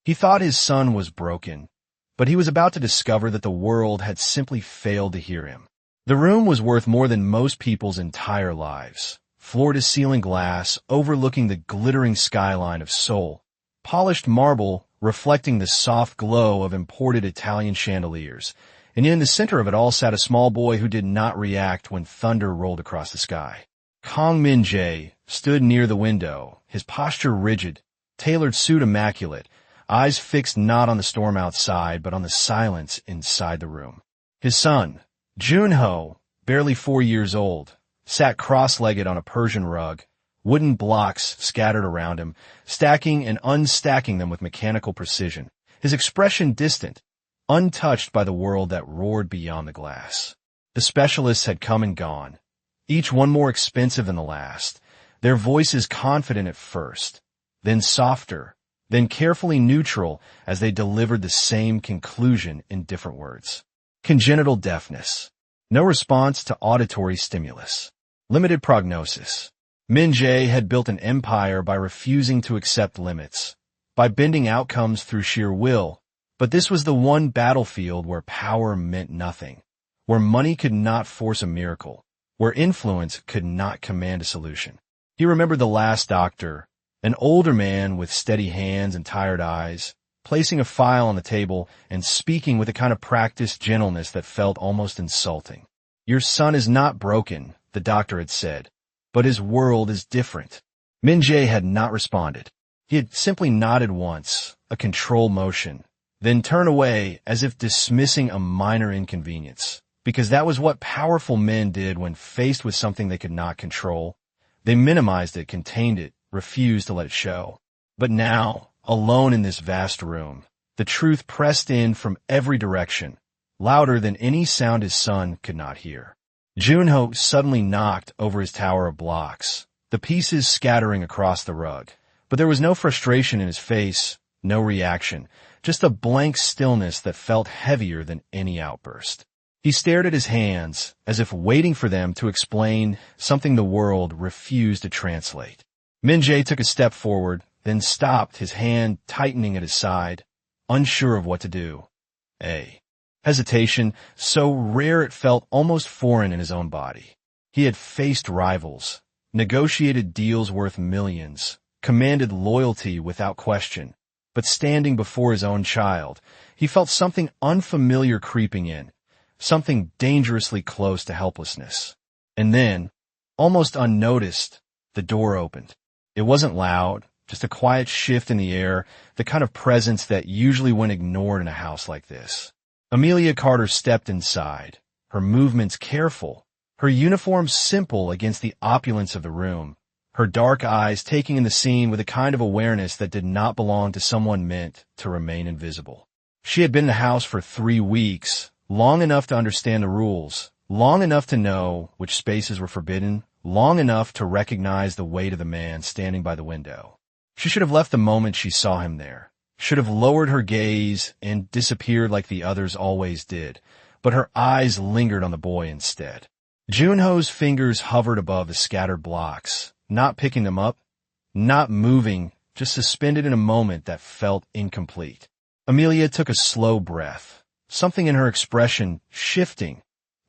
He thought his son was broken, but he was about to discover that the world had simply failed to hear him. The room was worth more than most people's entire lives. Floor-to-ceiling glass overlooking the glittering skyline of Seoul, polished marble reflecting the soft glow of imported Italian chandeliers, and in the center of it all sat a small boy who did not react when thunder rolled across the sky. Kang Min-jae stood near the window, his posture rigid, tailored suit immaculate, eyes fixed not on the storm outside but on the silence inside the room. His son, Junho, barely 4 years old, sat cross-legged on a Persian rug, wooden blocks scattered around him, stacking and unstacking them with mechanical precision, his expression distant, untouched by the world that roared beyond the glass. The specialists had come and gone, each one more expensive than the last, their voices confident at first, then softer, then carefully neutral as they delivered the same conclusion in different words. Congenital deafness. No response to auditory stimulus. Limited prognosis. Min-jae had built an empire by refusing to accept limits, by bending outcomes through sheer will, but this was the one battlefield where power meant nothing, where money could not force a miracle, where influence could not command a solution. He remembered the last doctor, an older man with steady hands and tired eyes, placing a file on the table and speaking with a kind of practiced gentleness that felt almost insulting. "Your son is not broken," the doctor had said, "but his world is different." Min-jae had not responded. He had simply nodded once, a control motion, then turned away as if dismissing a minor inconvenience, because that was what powerful men did when faced with something they could not control. They minimized it, contained it, refused to let it show. But now, alone in this vast room, the truth pressed in from every direction, louder than any sound his son could not hear. Junho suddenly knocked over his tower of blocks, the pieces scattering across the rug. But there was no frustration in his face, no reaction, just a blank stillness that felt heavier than any outburst. He stared at his hands, as if waiting for them to explain something the world refused to translate. Min-jae took a step forward, then stopped, his hand tightening at his side, unsure of what to do. Hesitation, so rare it felt almost foreign in his own body. He had faced rivals, negotiated deals worth millions, commanded loyalty without question, but standing before his own child, he felt something unfamiliar creeping in, something dangerously close to helplessness. And then, almost unnoticed, the door opened. It wasn't loud, just a quiet shift in the air, the kind of presence that usually went ignored in a house like this. Amelia Carter stepped inside, her movements careful, her uniform simple against the opulence of the room, her dark eyes taking in the scene with a kind of awareness that did not belong to someone meant to remain invisible. She had been in the house for 3 weeks, long enough to understand the rules, long enough to know which spaces were forbidden, long enough to recognize the weight of the man standing by the window. She should have left the moment she saw him there, should have lowered her gaze and disappeared like the others always did, but her eyes lingered on the boy instead. Junho's fingers hovered above the scattered blocks, not picking them up, not moving, just suspended in a moment that felt incomplete. Amelia took a slow breath, something in her expression shifting,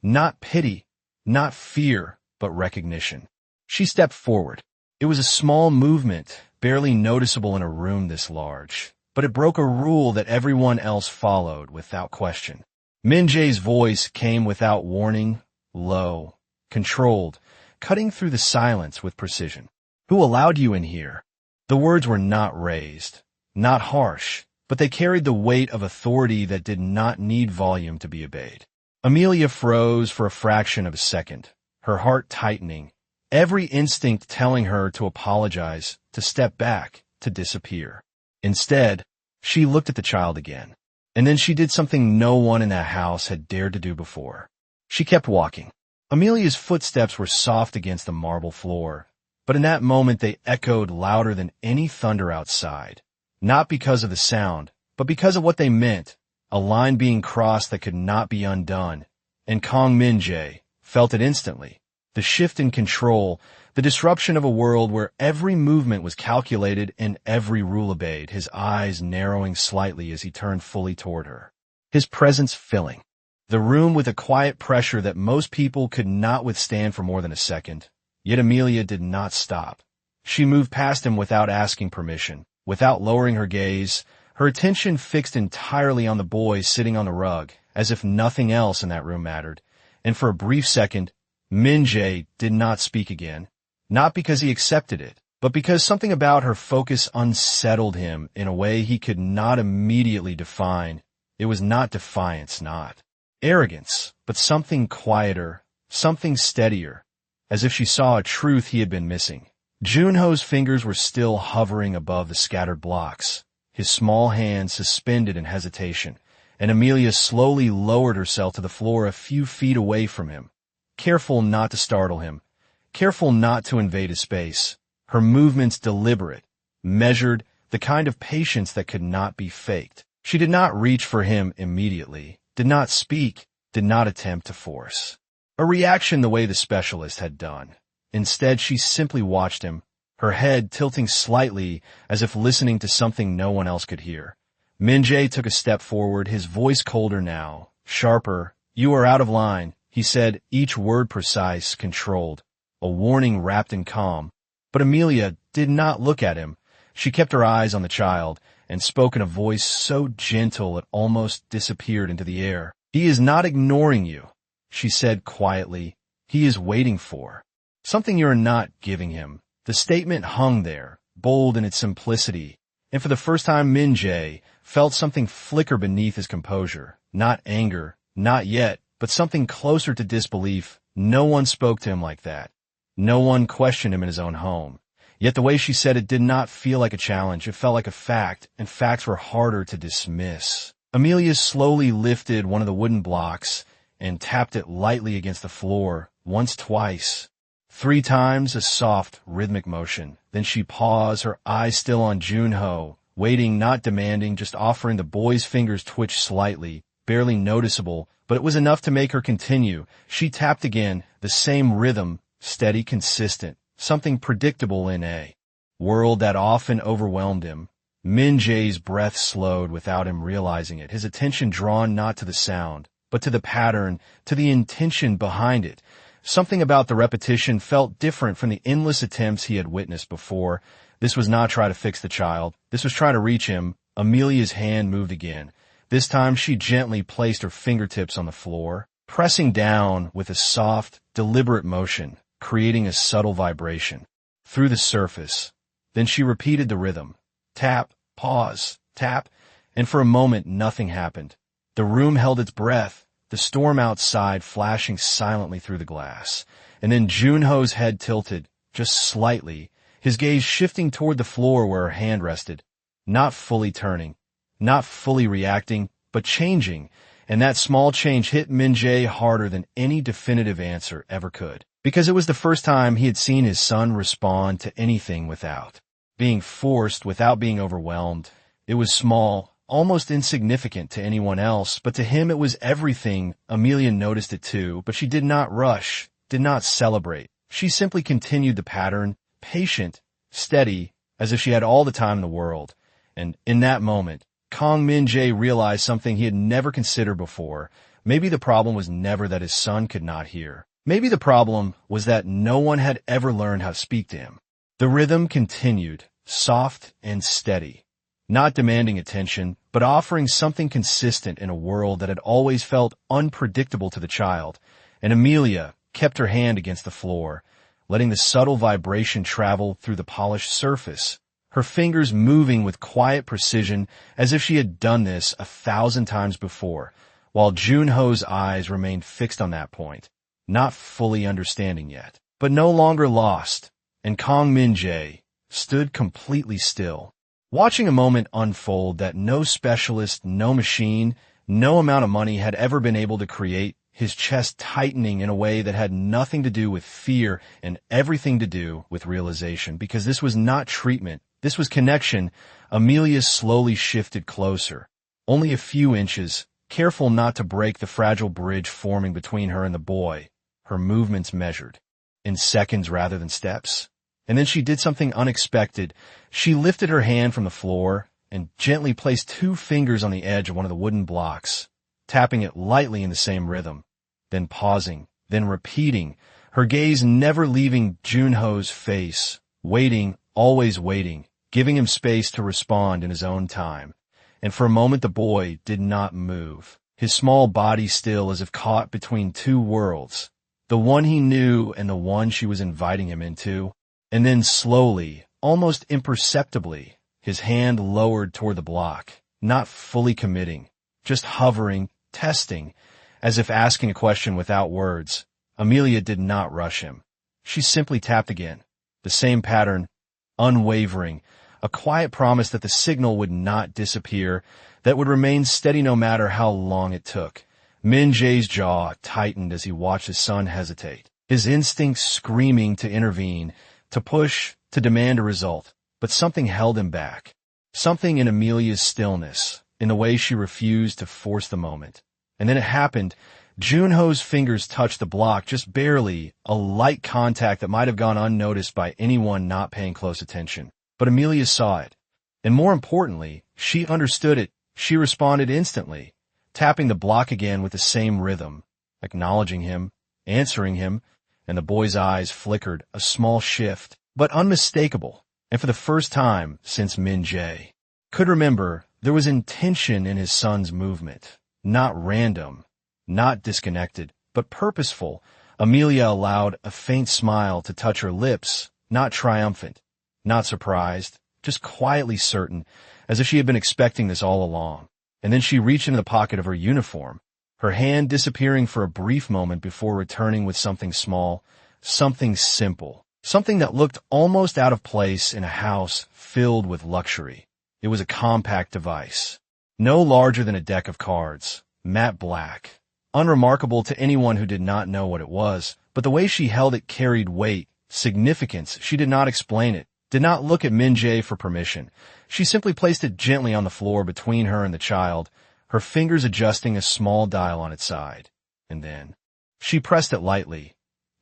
not pity, not fear, but recognition. She stepped forward. It was a small movement, barely noticeable in a room this large, but it broke a rule that everyone else followed without question. Min-jae's voice came without warning, low, controlled, cutting through the silence with precision. "Who allowed you in here?" The words were not raised, not harsh, but they carried the weight of authority that did not need volume to be obeyed. Amelia froze for a fraction of a second, her heart tightening, every instinct telling her to apologize, to step back, to disappear. Instead, she looked at the child again, and then she did something no one in that house had dared to do before. She kept walking. Amelia's footsteps were soft against the marble floor, but in that moment they echoed louder than any thunder outside, not because of the sound, but because of what they meant, a line being crossed that could not be undone, and Kang Min-jae felt it instantly, the shift in control, The disruption of a world where every movement was calculated and every rule obeyed, his eyes narrowing slightly as he turned fully toward her. His presence filling the room with a quiet pressure that most people could not withstand for more than a second. Yet Amelia did not stop. She moved past him without asking permission, without lowering her gaze, her attention fixed entirely on the boy sitting on the rug, as if nothing else in that room mattered. And for a brief second, Min-jae did not speak again. Not because he accepted it, but because something about her focus unsettled him in a way he could not immediately define. It was not defiance, not arrogance, but something quieter, something steadier, as if she saw a truth he had been missing. Junho's fingers were still hovering above the scattered blocks, his small hand suspended in hesitation, and Amelia slowly lowered herself to the floor a few feet away from him, careful not to startle him, careful not to invade his space, her movements deliberate, measured, the kind of patience that could not be faked. She did not reach for him immediately, did not speak, did not attempt to force a reaction the way the specialist had done. Instead, she simply watched him, her head tilting slightly as if listening to something no one else could hear. Min-jae took a step forward, his voice colder now, sharper. "You are out of line," he said, each word precise, controlled, a warning wrapped in calm. But Amelia did not look at him. She kept her eyes on the child and spoke in a voice so gentle it almost disappeared into the air. "He is not ignoring you," she said quietly. "He is waiting for something you're not giving him." The statement hung there, bold in its simplicity, and for the first time Min-jae felt something flicker beneath his composure. Not anger, not yet, but something closer to disbelief. No one spoke to him like that. No one questioned him in his own home. Yet the way she said it did not feel like a challenge. It felt like a fact, and facts were harder to dismiss. Amelia slowly lifted one of the wooden blocks and tapped it lightly against the floor, once, twice. 3 times, a soft, rhythmic motion. Then she paused, her eyes still on Junho, waiting, not demanding, just offering. The boy's fingers twitched slightly, barely noticeable, but it was enough to make her continue. She tapped again, the same rhythm, steady, consistent, something predictable in a world that often overwhelmed him. Min-jae's breath slowed without him realizing it, his attention drawn not to the sound, but to the pattern, to the intention behind it. Something about the repetition felt different from the endless attempts he had witnessed before. This was not try to fix the child. This was try to reach him. Amelia's hand moved again. This time she gently placed her fingertips on the floor, pressing down with a soft, deliberate motion, creating a subtle vibration through the surface. Then she repeated the rhythm. Tap, pause, tap, and for a moment nothing happened. The room held its breath, the storm outside flashing silently through the glass. And then Junho's head tilted, just slightly, his gaze shifting toward the floor where her hand rested, not fully turning, not fully reacting, but changing, and that small change hit Min-jae harder than any definitive answer ever could. Because it was the first time he had seen his son respond to anything without being forced, without being overwhelmed. It was small, almost insignificant to anyone else, but to him it was everything. Amelia noticed it too, but she did not rush, did not celebrate. She simply continued the pattern, patient, steady, as if she had all the time in the world. And in that moment, Kang Min-jae realized something he had never considered before. Maybe the problem was never that his son could not hear. Maybe the problem was that no one had ever learned how to speak to him. The rhythm continued, soft and steady, not demanding attention, but offering something consistent in a world that had always felt unpredictable to the child. And Amelia kept her hand against the floor, letting the subtle vibration travel through the polished surface, her fingers moving with quiet precision as if she had done this 1,000 times before, while Junho's eyes remained fixed on that point, not fully understanding yet, but no longer lost. And Kang Min-jae stood completely still, watching a moment unfold that no specialist, no machine, no amount of money had ever been able to create, his chest tightening in a way that had nothing to do with fear and everything to do with realization. Because this was not treatment, this was connection. Amelia slowly shifted closer, only a few inches, careful not to break the fragile bridge forming between her and the boy, her movements measured, in seconds rather than steps. And then she did something unexpected. She lifted her hand from the floor and gently placed 2 fingers on the edge of one of the wooden blocks, tapping it lightly in the same rhythm, then pausing, then repeating, her gaze never leaving Junho's face, waiting, always waiting, giving him space to respond in his own time. And for a moment the boy did not move, his small body still as if caught between 2 worlds, the one he knew and the one she was inviting him into. And then slowly, almost imperceptibly, his hand lowered toward the block, not fully committing, just hovering, testing, as if asking a question without words. Amelia did not rush him. She simply tapped again, the same pattern, unwavering, a quiet promise that the signal would not disappear, that would remain steady no matter how long it took. Min Jae's jaw tightened as he watched his son hesitate, his instincts screaming to intervene, to push, to demand a result. But something held him back. Something in Amelia's stillness, in the way she refused to force the moment. And then it happened. Junho's fingers touched the block just barely, a light contact that might have gone unnoticed by anyone not paying close attention. But Amelia saw it. And more importantly, she understood it. She responded instantly, tapping the block again with the same rhythm, acknowledging him, answering him, and the boy's eyes flickered, a small shift, but unmistakable. And for the first time since Min Jae could remember, there was intention in his son's movement, not random, not disconnected, but purposeful. Amelia allowed a faint smile to touch her lips, not triumphant, not surprised, just quietly certain, as if she had been expecting this all along. And then she reached into the pocket of her uniform, her hand disappearing for a brief moment before returning with something small, something simple, something that looked almost out of place in a house filled with luxury. It was a compact device, no larger than a deck of cards, matte black, unremarkable to anyone who did not know what it was, but the way she held it carried weight, significance. She did not explain it, did not look at Min Jae for permission. She simply placed it gently on the floor between her and the child, her fingers adjusting a small dial on its side. And then she pressed it lightly,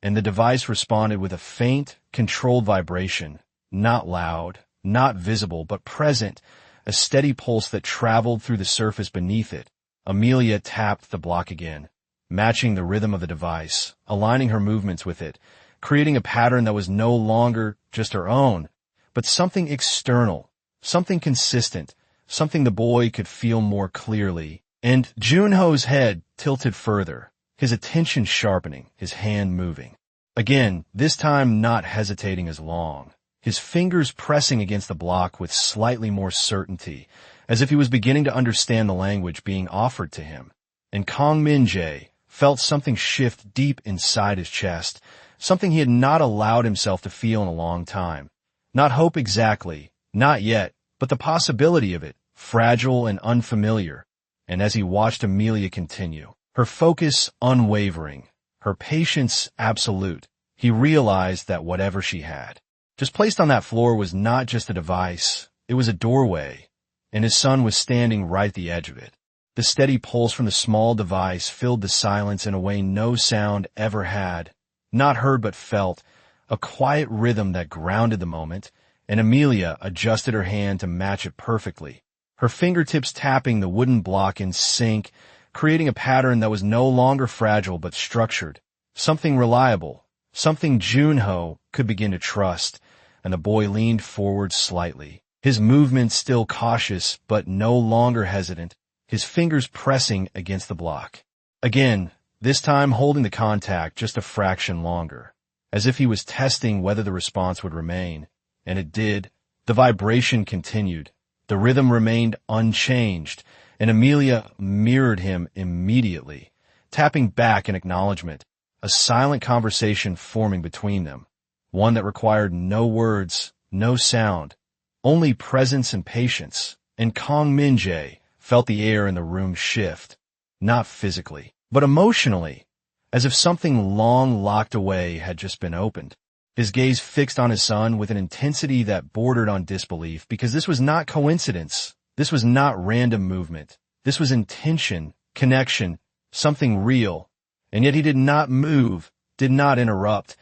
and the device responded with a faint, controlled vibration, not loud, not visible, but present, a steady pulse that traveled through the surface beneath it. Amelia tapped the block again, matching the rhythm of the device, aligning her movements with it, creating a pattern that was no longer just her own, but something external, something consistent, something the boy could feel more clearly. And Junho's head tilted further, his attention sharpening, his hand moving. Again, this time not hesitating as long, his fingers pressing against the block with slightly more certainty, as if he was beginning to understand the language being offered to him. And Kang Min Jae felt something shift deep inside his chest, something he had not allowed himself to feel in a long time. Not hope exactly, not yet, but the possibility of it, fragile and unfamiliar. And as he watched Amelia continue, her focus unwavering, her patience absolute, he realized that whatever she had just placed on that floor was not just a device, it was a doorway, and his son was standing right at the edge of it. The steady pulse from the small device filled the silence in a way no sound ever had, not heard but felt, a quiet rhythm that grounded the moment, and Amelia adjusted her hand to match it perfectly, her fingertips tapping the wooden block in sync, creating a pattern that was no longer fragile but structured, something reliable, something Junho could begin to trust. And the boy leaned forward slightly, his movement still cautious but no longer hesitant, his fingers pressing against the block. Again, this time holding the contact just a fraction longer, as if he was testing whether the response would remain. And it did. The vibration continued. The rhythm remained unchanged, and Amelia mirrored him immediately, tapping back in acknowledgement, a silent conversation forming between them, one that required no words, no sound, only presence and patience. And Kang Min Jae felt the air in the room shift, not physically, but emotionally, as if something long locked away had just been opened. His gaze fixed on his son with an intensity that bordered on disbelief, because this was not coincidence. This was not random movement. This was intention, connection, something real. And yet he did not move, did not interrupt.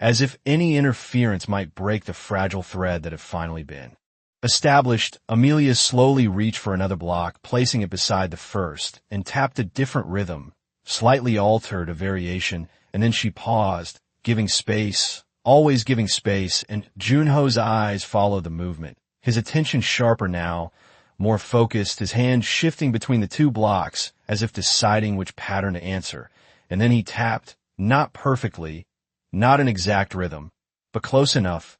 as if any interference might break the fragile thread that had finally been established. Amelia slowly reached for another block, placing it beside the first, and tapped a different rhythm, slightly altered a variation, and then she paused, giving space, always giving space, and Junho's eyes followed the movement, his attention sharper now, more focused, his hand shifting between the two blocks, as if deciding which pattern to answer, and then he tapped, not perfectly, not an exact rhythm, but close enough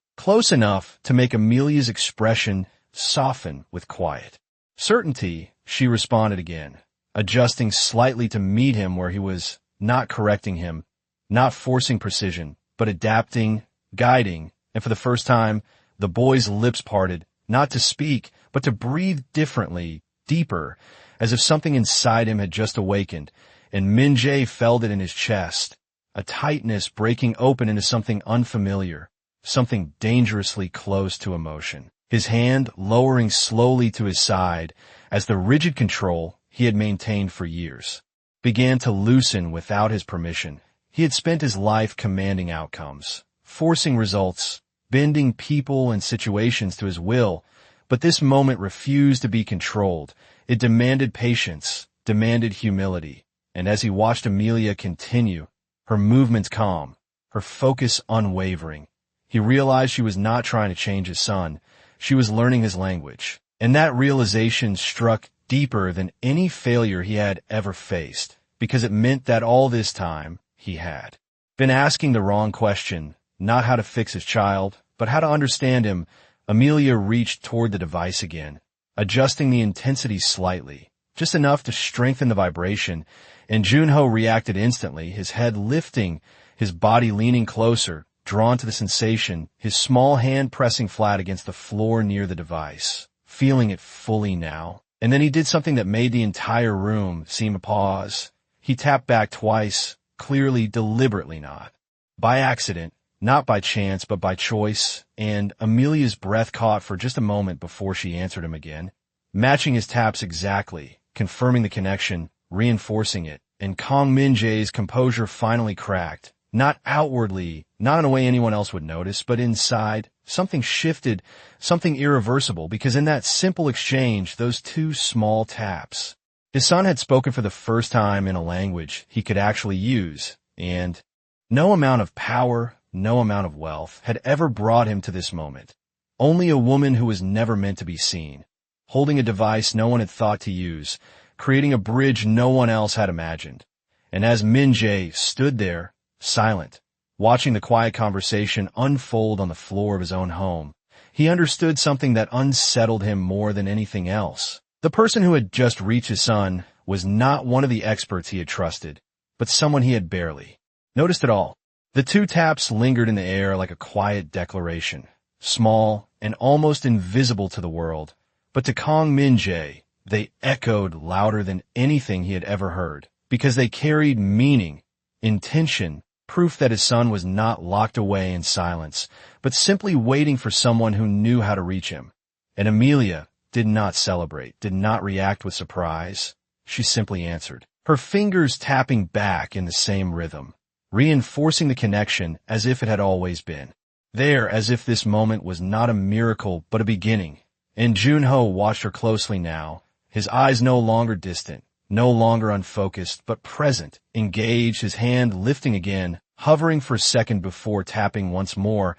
to make Amelia's expression soften with quiet certainty. She responded again, adjusting slightly to meet him where he was, not correcting him, not forcing precision, but adapting, guiding, and for the first time, the boy's lips parted, not to speak, but to breathe differently, deeper, as if something inside him had just awakened, and Min-jae felt it in his chest, a tightness breaking open into something unfamiliar, something dangerously close to emotion. His hand lowering slowly to his side as the rigid control he had maintained for years began to loosen without his permission. He had spent his life commanding outcomes, forcing results, bending people and situations to his will, but this moment refused to be controlled. It demanded patience, demanded humility, and as he watched Amelia continue, her movements calm, her focus unwavering, he realized she was not trying to change his son. She was learning his language, and that realization struck deeper than any failure he had ever faced, because it meant that all this time he had been asking the wrong question, not how to fix his child, but how to understand him. Amelia reached toward the device again, adjusting the intensity slightly, just enough to strengthen the vibration, and Junho reacted instantly, his head lifting, his body leaning closer, drawn to the sensation, his small hand pressing flat against the floor near the device, feeling it fully now. And then he did something that made the entire room seem a pause. He tapped back twice, clearly, deliberately not by accident, not by chance, but by choice, and Amelia's breath caught for just a moment before she answered him again, matching his taps exactly, confirming the connection, reinforcing it, and Kong Min-jae's composure finally cracked. Not outwardly, not in a way anyone else would notice, but inside, something shifted, something irreversible, because in that simple exchange, those two small taps, his son had spoken for the first time in a language he could actually use, and no amount of power, no amount of wealth had ever brought him to this moment. Only a woman who was never meant to be seen, holding a device no one had thought to use, creating a bridge no one else had imagined. And as Min-jae stood there, silent, watching the quiet conversation unfold on the floor of his own home, he understood something that unsettled him more than anything else. The person who had just reached his son was not one of the experts he had trusted, but someone he had barely noticed at all. The two taps lingered in the air like a quiet declaration, small and almost invisible to the world, but to Kong Min-jae, they echoed louder than anything he had ever heard, because they carried meaning, intention, proof that his son was not locked away in silence, but simply waiting for someone who knew how to reach him. And Amelia did not celebrate, did not react with surprise. She simply answered, her fingers tapping back in the same rhythm, reinforcing the connection as if it had always been there, as if this moment was not a miracle but a beginning. And Junho watched her closely now, his eyes no longer distant, no longer unfocused, but present, engaged, his hand lifting again, hovering for a second before tapping once more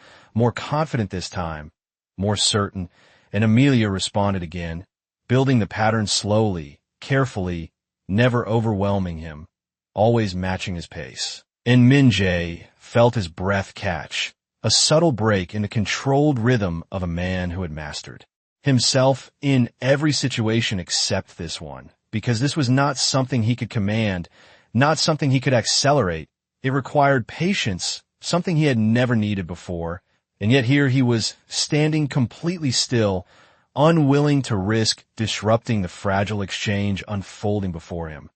confident this time, more certain, and Amelia responded again, building the pattern slowly, carefully, never overwhelming him, always matching his pace. And Min-jae felt his breath catch, a subtle break in the controlled rhythm of a man who had mastered himself in every situation except this one. Because this was not something he could command, not something he could accelerate. It required patience, something he had never needed before, and yet here he was, standing completely still, unwilling to risk disrupting the fragile exchange unfolding before him.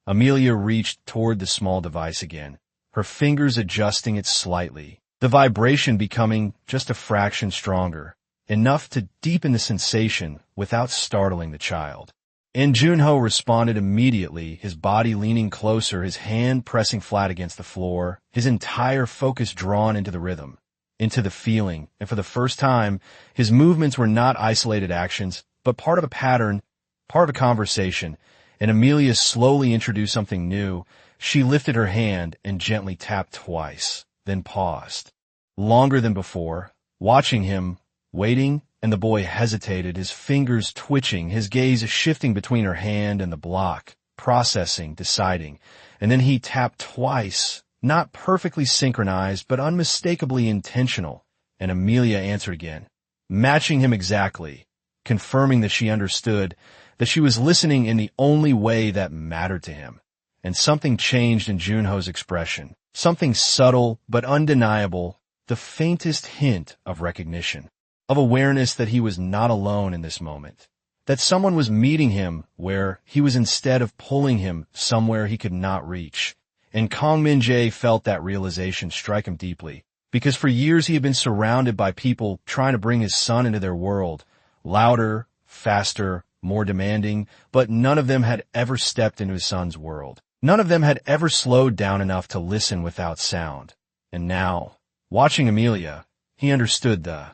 Amelia reached toward the small device again, her fingers adjusting it slightly, the vibration becoming just a fraction stronger, enough to deepen the sensation without startling the child. And Junho responded immediately, his body leaning closer, his hand pressing flat against the floor, his entire focus drawn into the rhythm, into the feeling, and for the first time, his movements were not isolated actions, but part of a pattern, part of a conversation, and Amelia slowly introduced something new. She lifted her hand and gently tapped twice, then paused. Longer than before, watching him, waiting, and the boy hesitated, his fingers twitching, his gaze shifting between her hand and the block, processing, deciding. And then he tapped twice, not perfectly synchronized, but unmistakably intentional. And Amelia answered again, matching him exactly, confirming that she understood, that she was listening in the only way that mattered to him. And something changed in Junho's expression, something subtle but undeniable, the faintest hint of recognition, of awareness that he was not alone in this moment, that someone was meeting him where he was instead of pulling him somewhere he could not reach. And Kang Min-jae felt that realization strike him deeply, because for years he had been surrounded by people trying to bring his son into their world, louder, faster, more demanding, but none of them had ever stepped into his son's world. None of them had ever slowed down enough to listen without sound. And now, watching Amelia, he understood the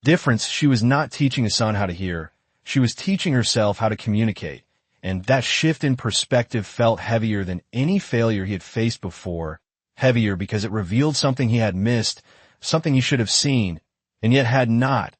difference. She was not teaching his son how to hear. She was teaching herself how to communicate. And that shift in perspective felt heavier than any failure he had faced before. Heavier because it revealed something he had missed, something he should have seen, and yet had not.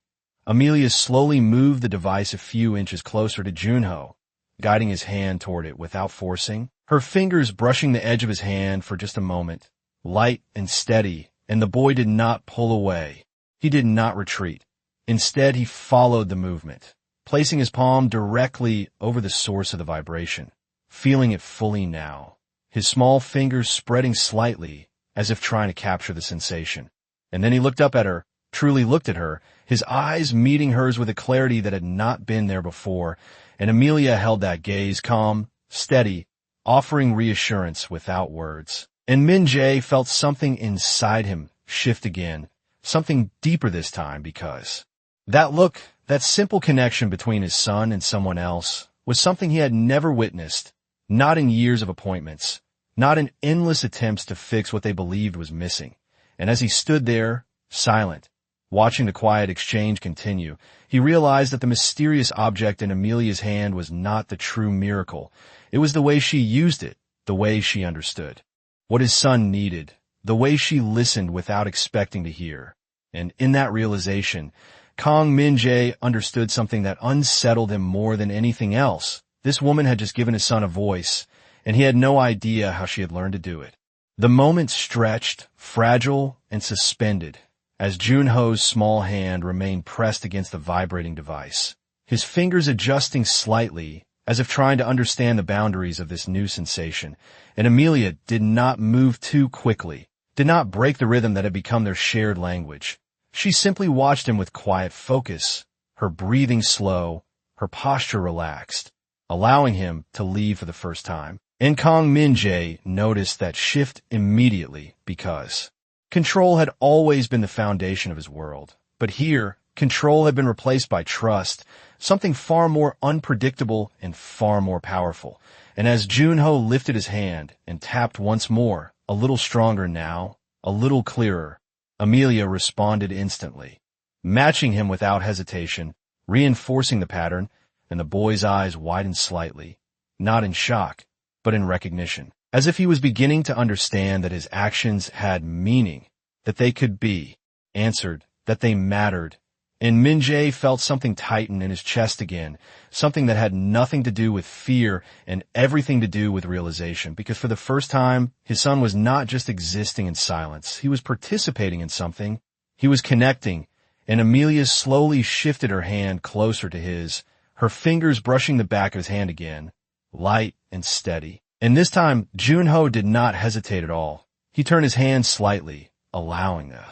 Amelia slowly moved the device a few inches closer to Junho, guiding his hand toward it without forcing, her fingers brushing the edge of his hand for just a moment, light and steady, and the boy did not pull away. He did not retreat. Instead, he followed the movement, placing his palm directly over the source of the vibration, feeling it fully now, his small fingers spreading slightly as if trying to capture the sensation. And then he looked up at her, truly looked at her, his eyes meeting hers with a clarity that had not been there before, and Amelia held that gaze calm, steady, offering reassurance without words. And Min-jae felt something inside him shift again, something deeper this time, because that look, that simple connection between his son and someone else, was something he had never witnessed, not in years of appointments, not in endless attempts to fix what they believed was missing. And as he stood there, silent, watching the quiet exchange continue, he realized that the mysterious object in Amelia's hand was not the true miracle. It was the way she used it, the way she understood what his son needed, the way she listened without expecting to hear. And in that realization, Kang Min-jae understood something that unsettled him more than anything else. This woman had just given his son a voice, and he had no idea how she had learned to do it. The moment stretched, fragile, and suspended, as Junho's small hand remained pressed against the vibrating device, his fingers adjusting slightly, as if trying to understand the boundaries of this new sensation. And Amelia did not move too quickly, did not break the rhythm that had become their shared language. She simply watched him with quiet focus, her breathing slow, her posture relaxed, allowing him to leave for the first time. And Kang Min-jae noticed that shift immediately because control had always been the foundation of his world. But here, control had been replaced by trust, something far more unpredictable and far more powerful. And as Junho lifted his hand and tapped once more, a little stronger now, a little clearer, Amelia responded instantly, matching him without hesitation, reinforcing the pattern, and the boy's eyes widened slightly, not in shock, but in recognition, as if he was beginning to understand that his actions had meaning, that they could be answered, that they mattered. And Min-jae felt something tighten in his chest again, something that had nothing to do with fear and everything to do with realization, because for the first time, his son was not just existing in silence. He was participating in something. He was connecting, and Amelia slowly shifted her hand closer to his, her fingers brushing the back of his hand again, light and steady. And this time, Junho did not hesitate at all. He turned his hand slightly, allowing the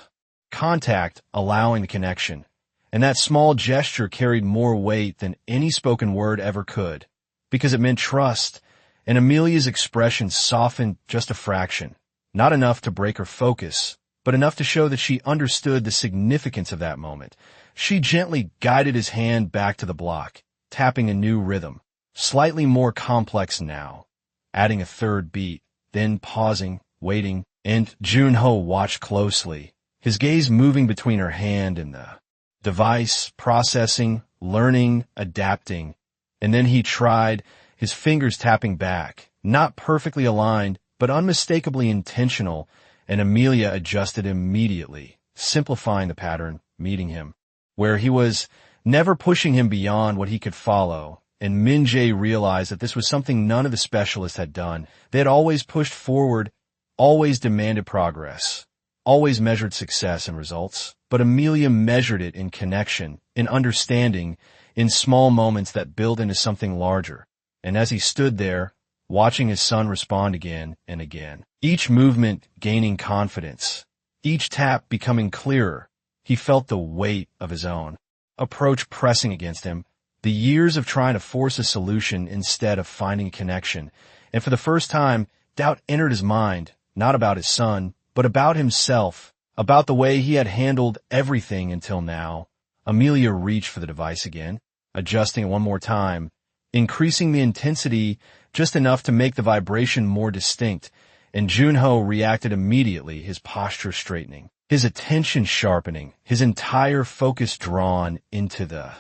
contact, allowing the connection. And that small gesture carried more weight than any spoken word ever could, because it meant trust, and Amelia's expression softened just a fraction, not enough to break her focus, but enough to show that she understood the significance of that moment. She gently guided his hand back to the block, tapping a new rhythm, slightly more complex now, adding a third beat, then pausing, waiting, and Junho watched closely, his gaze moving between her hand and the device, processing, learning, adapting. And then he tried, his fingers tapping back, not perfectly aligned, but unmistakably intentional, and Amelia adjusted immediately, simplifying the pattern, meeting him where he was, never pushing him beyond what he could follow. And Min-jae realized that this was something none of the specialists had done. They had always pushed forward, always demanded progress, always measured success and results. But Amelia measured it in connection, in understanding, in small moments that build into something larger. And as he stood there, watching his son respond again and again, each movement gaining confidence, each tap becoming clearer, he felt the weight of his own approach pressing against him, the years of trying to force a solution instead of finding a connection. And for the first time, doubt entered his mind, not about his son, but about himself, about the way he had handled everything until now. Amelia reached for the device again, adjusting it one more time, increasing the intensity just enough to make the vibration more distinct, and Junho reacted immediately, his posture straightening, his attention sharpening, his entire focus drawn into the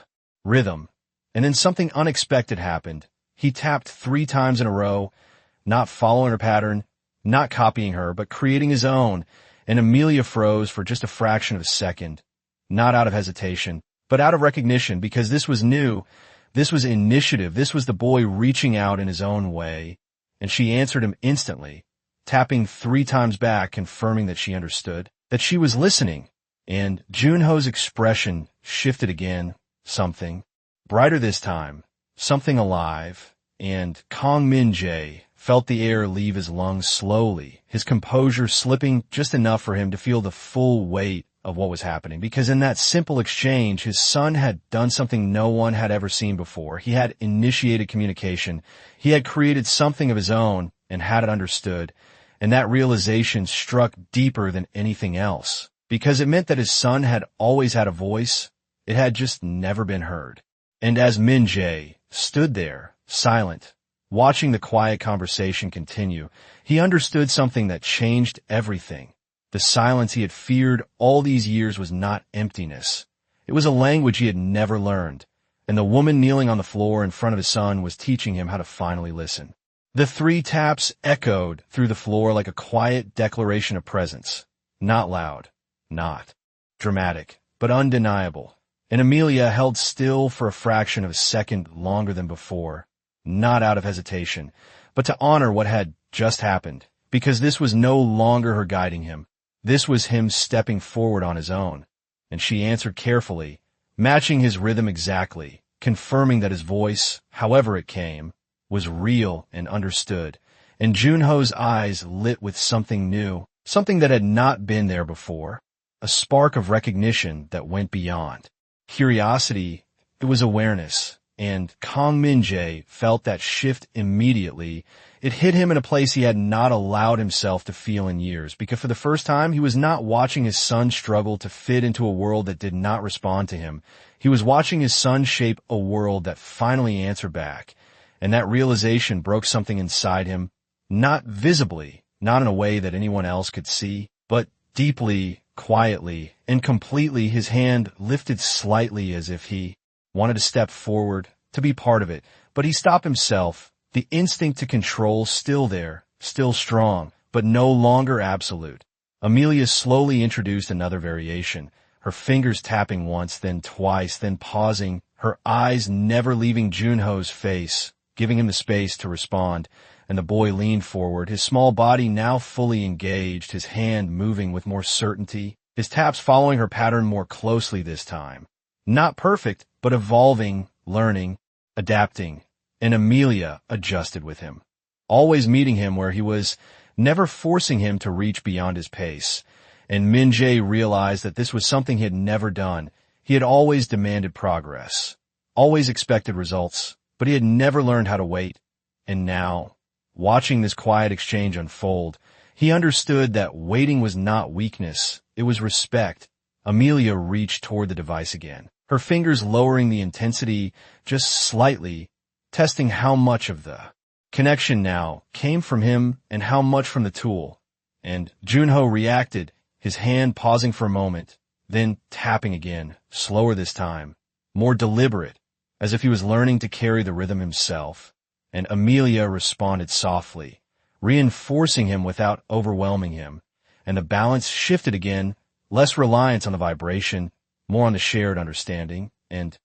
rhythm. And then something unexpected happened. He tapped 3 times in a row, not following her pattern, not copying her, but creating his own, and Amelia froze for just a fraction of a second, not out of hesitation, but out of recognition, because this was new, this was initiative, this was the boy reaching out in his own way, and she answered him instantly, tapping 3 times back, confirming that she understood, that she was listening. And Junho's expression shifted again, something brighter this time, something alive, and Kong Min-jae felt the air leave his lungs slowly, his composure slipping just enough for him to feel the full weight of what was happening, because in that simple exchange, his son had done something no one had ever seen before. He had initiated communication. He had created something of his own and had it understood. And that realization struck deeper than anything else, because it meant that his son had always had a voice. It had just never been heard. And as Min-jae stood there, silent, watching the quiet conversation continue, he understood something that changed everything. The silence he had feared all these years was not emptiness. It was a language he had never learned, and the woman kneeling on the floor in front of his son was teaching him how to finally listen. The 3 taps echoed through the floor like a quiet declaration of presence, not loud, not dramatic, but undeniable. And Amelia held still for a fraction of a second longer than before, not out of hesitation, but to honor what had just happened, because this was no longer her guiding him. This was him stepping forward on his own. And she answered carefully, matching his rhythm exactly, confirming that his voice, however it came, was real and understood. And Junho's eyes lit with something new, something that had not been there before, a spark of recognition that went beyond curiosity. It was awareness, and Kong Min-jae felt that shift immediately. It hit him in a place he had not allowed himself to feel in years, because for the first time, he was not watching his son struggle to fit into a world that did not respond to him. He was watching his son shape a world that finally answered back, and that realization broke something inside him, not visibly, not in a way that anyone else could see, but deeply, quietly, and completely. His hand lifted slightly as if he wanted to step forward, to be part of it, but he stopped himself. The instinct to control still there, still strong, but no longer absolute. Amelia slowly introduced another variation, her fingers tapping once, then twice, then pausing, her eyes never leaving Junho's face, giving him the space to respond. And the boy leaned forward, his small body now fully engaged, his hand moving with more certainty, his taps following her pattern more closely this time. Not perfect, but evolving, learning, adapting. And Amelia adjusted with him, always meeting him where he was, never forcing him to reach beyond his pace. And Min-jae realized that this was something he had never done. He had always demanded progress, always expected results, but he had never learned how to wait. And now, watching this quiet exchange unfold, he understood that waiting was not weakness, it was respect. Amelia reached toward the device again, her fingers lowering the intensity just slightly, testing how much of the connection now came from him and how much from the tool. And Junho reacted, his hand pausing for a moment, then tapping again, slower this time, more deliberate, as if he was learning to carry the rhythm himself. And Amelia responded softly, reinforcing him without overwhelming him, and the balance shifted again, less reliance on the vibration, more on the shared understanding, and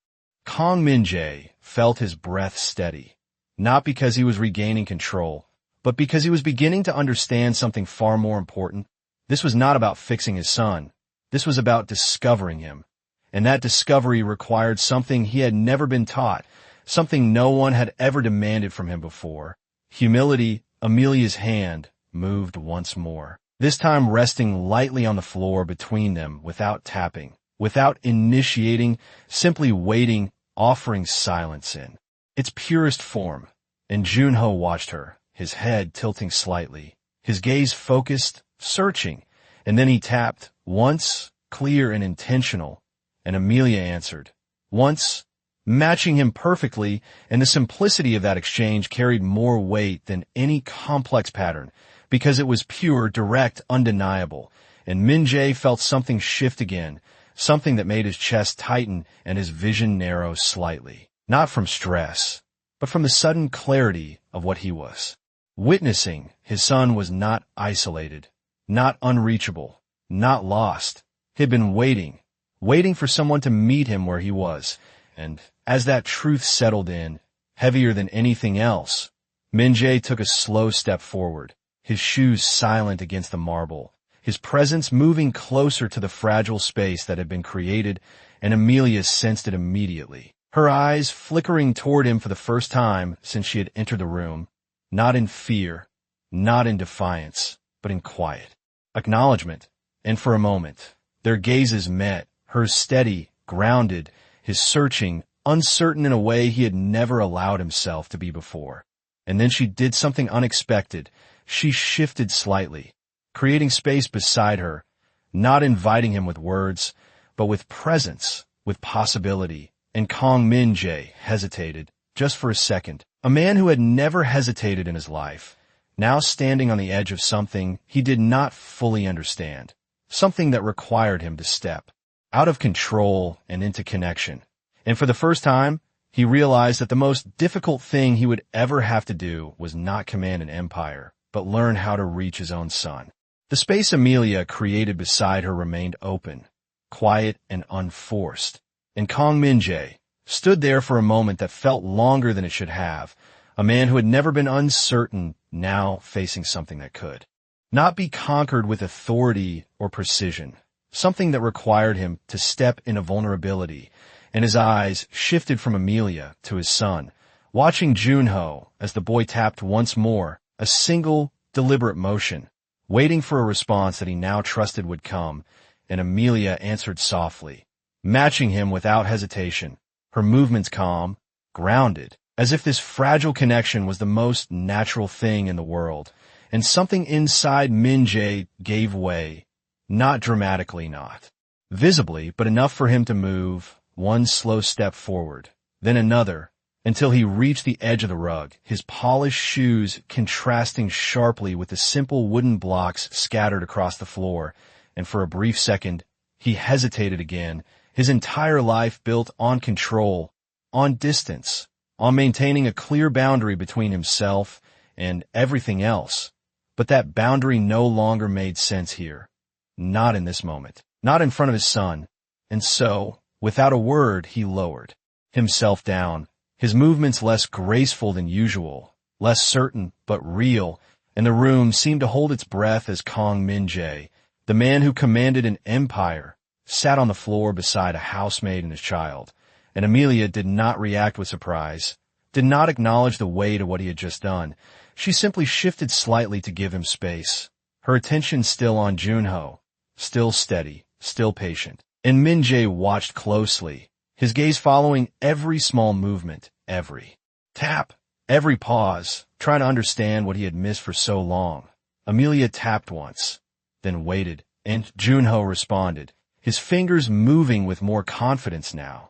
Kong Min-jae felt his breath steady, not because he was regaining control, but because he was beginning to understand something far more important. This was not about fixing his son. This was about discovering him, and that discovery required something he had never been taught, something no one had ever demanded from him before. Humility. Amelia's hand moved once more, this time resting lightly on the floor between them without tapping, without initiating, simply waiting, offering silence in its purest form. And Junho watched her, his head tilting slightly, his gaze focused, searching, and then he tapped, once, clear and intentional, and Amelia answered, once, matching him perfectly, and the simplicity of that exchange carried more weight than any complex pattern, because it was pure, direct, undeniable. And Min-jae felt something shift again, something that made his chest tighten and his vision narrow slightly, not from stress, but from the sudden clarity of what he was witnessing. His son was not isolated, not unreachable, not lost. He had been waiting for someone to meet him where he was. And as that truth settled in, heavier than anything else, Min-jae took a slow step forward, his shoes silent against the marble, his presence moving closer to the fragile space that had been created, and Amelia sensed it immediately, her eyes flickering toward him for the first time since she had entered the room, not in fear, not in defiance, but in quiet acknowledgement. And for a moment, their gazes met, hers steady, grounded, his searching, uncertain in a way he had never allowed himself to be before. And then she did something unexpected. She shifted slightly, creating space beside her, not inviting him with words, but with presence, with possibility. And Kong Min-jae hesitated, just for a second. A man who had never hesitated in his life, now standing on the edge of something he did not fully understand, something that required him to step out of control and into connection. And for the first time, he realized that the most difficult thing he would ever have to do was not command an empire, but learn how to reach his own son. The space Amelia created beside her remained open, quiet and unforced. And Kong Min-jae stood there for a moment that felt longer than it should have, a man who had never been uncertain, now facing something that could not be conquered with authority or precision, something that required him to step into vulnerability. And his eyes shifted from Amelia to his son, watching Junho as the boy tapped once more, a single, deliberate motion, waiting for a response that he now trusted would come. And Amelia answered softly, matching him without hesitation, her movements calm, grounded, as if this fragile connection was the most natural thing in the world. And something inside Min-jae gave way, not dramatically, not visibly, but enough for him to move one slow step forward, then another, until he reached the edge of the rug, his polished shoes contrasting sharply with the simple wooden blocks scattered across the floor. And for a brief second, he hesitated again, his entire life built on control, on distance, on maintaining a clear boundary between himself and everything else. But that boundary no longer made sense here. Not in this moment, not in front of his son. And so, without a word, he lowered himself down, his movements less graceful than usual, less certain but real, and the room seemed to hold its breath as Kong Min-jae, the man who commanded an empire, sat on the floor beside a housemaid and his child. And Amelia did not react with surprise, did not acknowledge the weight of what he had just done. She simply shifted slightly to give him space, her attention still on Junho, still steady, still patient. And Min-jae watched closely, his gaze following every small movement, every tap, every pause, trying to understand what he had missed for so long. Amelia tapped once, then waited, and Junho responded, his fingers moving with more confidence now.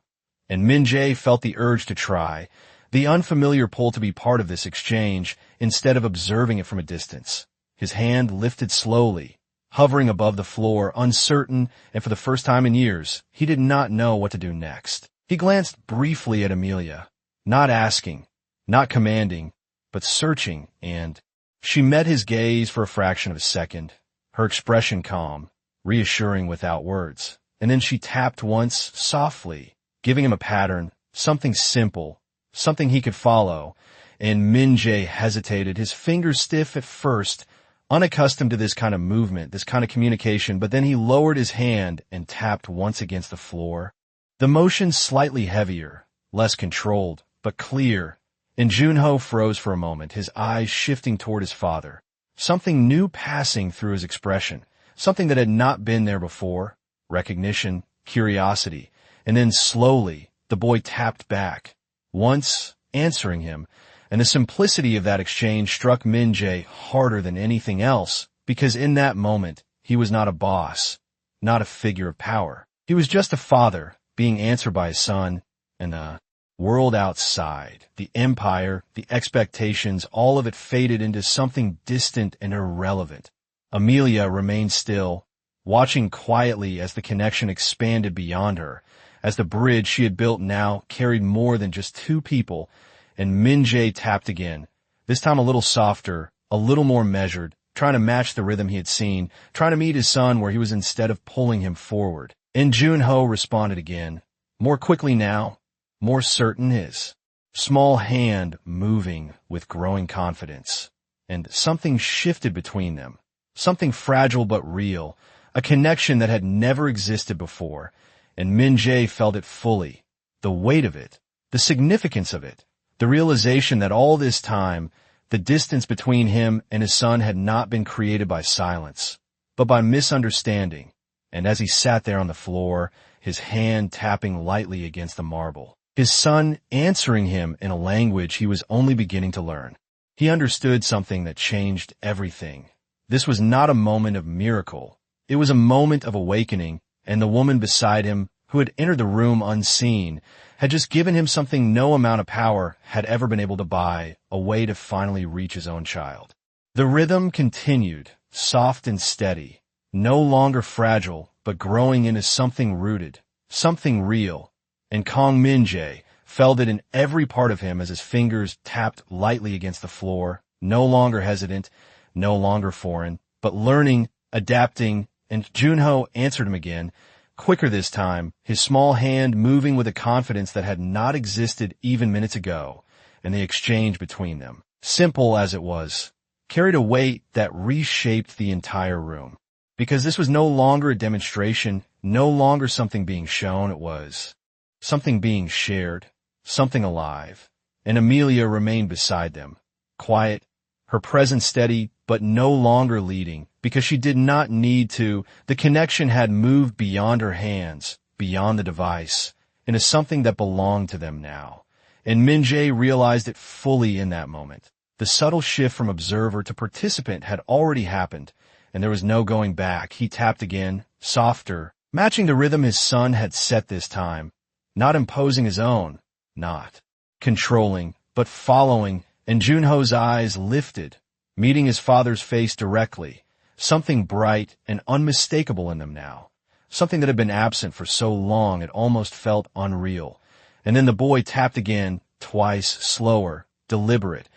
And Min-jae felt the urge to try, The unfamiliar pull to be part of this exchange instead of observing it from a distance. His hand lifted slowly, hovering above the floor, uncertain, and for the first time in years, he did not know what to do next. He glanced briefly at Amelia, not asking, not commanding, but searching, and she met his gaze for a fraction of a second, her expression calm, reassuring without words. And then she tapped once, softly, giving him a pattern, something simple, something he could follow, and Min-jae hesitated, his fingers stiff at first, unaccustomed to this kind of movement, this kind of communication, but then he lowered his hand and tapped once against the floor. The motion slightly heavier, less controlled, but clear, and Junho froze for a moment, his eyes shifting toward his father. Something new passing through his expression, something that had not been there before, recognition, curiosity, and then slowly, the boy tapped back, once answering him, and the simplicity of that exchange struck Min-jae harder than anything else, because in that moment, he was not a boss, not a figure of power. He was just a father, being answered by his son, and the world outside, the empire, the expectations, all of it faded into something distant and irrelevant. Amelia remained still, watching quietly as the connection expanded beyond her, as the bridge she had built now carried more than just two people, and Min-jae tapped again, this time a little softer, a little more measured, trying to match the rhythm he had seen, trying to meet his son where he was instead of pulling him forward. And Junho responded again, more quickly now, more certain, his small hand moving with growing confidence. And something shifted between them, something fragile but real, a connection that had never existed before, and Min-jae felt it fully, the weight of it, the significance of it, the realization that all this time, the distance between him and his son had not been created by silence, but by misunderstanding, and as he sat there on the floor, his hand tapping lightly against the marble, his son answering him in a language he was only beginning to learn, he understood something that changed everything. This was not a moment of miracle. It was a moment of awakening, and the woman beside him, who had entered the room unseen, had just given him something no amount of power had ever been able to buy, a way to finally reach his own child. The rhythm continued, soft and steady, no longer fragile, but growing into something rooted, something real, and Kong Min-jae felt it in every part of him as his fingers tapped lightly against the floor, no longer hesitant, no longer foreign, but learning, adapting, and Junho answered him again, quicker this time, his small hand moving with a confidence that had not existed even minutes ago, and the exchange between them, simple as it was, carried a weight that reshaped the entire room. Because this was no longer a demonstration, no longer something being shown, it was something being shared, something alive, and Amelia remained beside them, quiet, her presence steady, but no longer leading, because she did not need to. The connection had moved beyond her hands, beyond the device, into something that belonged to them now. And Min-jae realized it fully in that moment. The subtle shift from observer to participant had already happened, and there was no going back. He tapped again, softer, matching the rhythm his son had set this time, not imposing his own, not controlling, but following, and Junho's eyes lifted, meeting his father's face directly, something bright and unmistakable in them now, something that had been absent for so long it almost felt unreal. And then the boy tapped again, twice, slower, deliberate,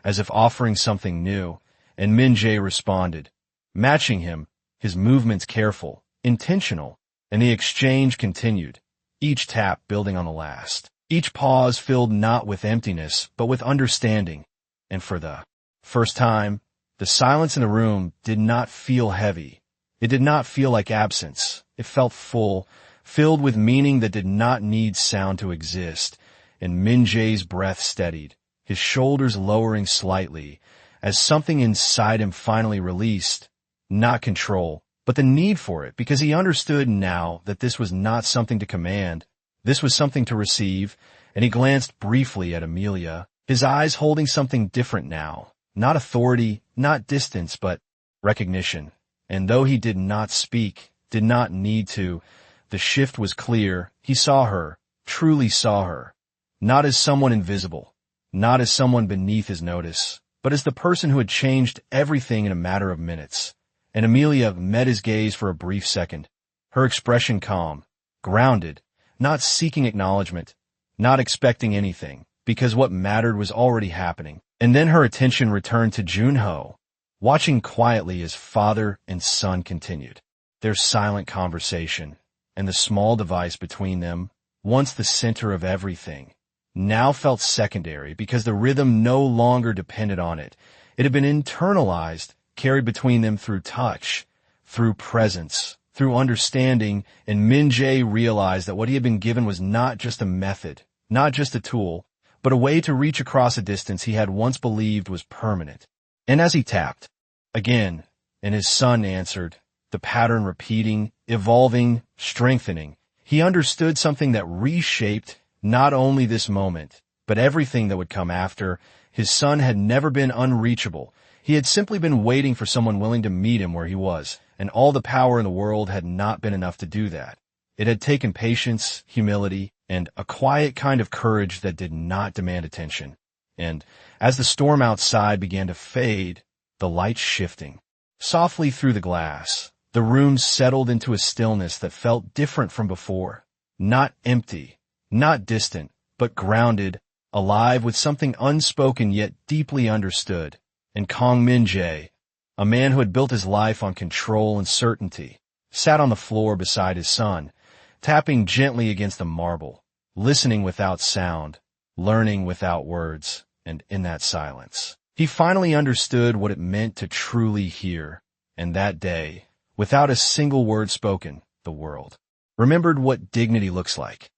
as if offering something new, and Min-jae responded, matching him, his movements careful, intentional, and the exchange continued, each tap building on the last, each pause filled not with emptiness, but with understanding. And for the first time, the silence in the room did not feel heavy. It did not feel like absence. It felt full, filled with meaning that did not need sound to exist. And Min-jae's breath steadied, his shoulders lowering slightly, as something inside him finally released, not control, but the need for it, because he understood now that this was not something to command. This was something to receive, and he glanced briefly at Amelia, his eyes holding something different now. Not authority, not distance, but recognition. And though he did not speak, did not need to, the shift was clear. He saw her, truly saw her, not as someone invisible, not as someone beneath his notice, but as the person who had changed everything in a matter of minutes. And Amelia met his gaze for a brief second, her expression calm, grounded, not seeking acknowledgement, not expecting anything, because what mattered was already happening. And then her attention returned to Junho, watching quietly as father and son continued their silent conversation, and the small device between them, once the center of everything, now felt secondary because the rhythm no longer depended on it. It had been internalized, carried between them through touch, through presence, through understanding, and Min-jae realized that what he had been given was not just a method, not just a tool, but a way to reach across a distance he had once believed was permanent. And as he tapped, again, and his son answered, the pattern repeating, evolving, strengthening, he understood something that reshaped not only this moment, but everything that would come after. His son had never been unreachable. He had simply been waiting for someone willing to meet him where he was, and all the power in the world had not been enough to do that. It had taken patience, humility, and a quiet kind of courage that did not demand attention. And as the storm outside began to fade, the lights shifting softly through the glass, the room settled into a stillness that felt different from before. Not empty, not distant, but grounded, alive with something unspoken yet deeply understood. And Kong Min-jae, a man who had built his life on control and certainty, sat on the floor beside his son, tapping gently against the marble, listening without sound, learning without words, and in that silence, he finally understood what it meant to truly hear. And that day, without a single word spoken, the world remembered what dignity looks like.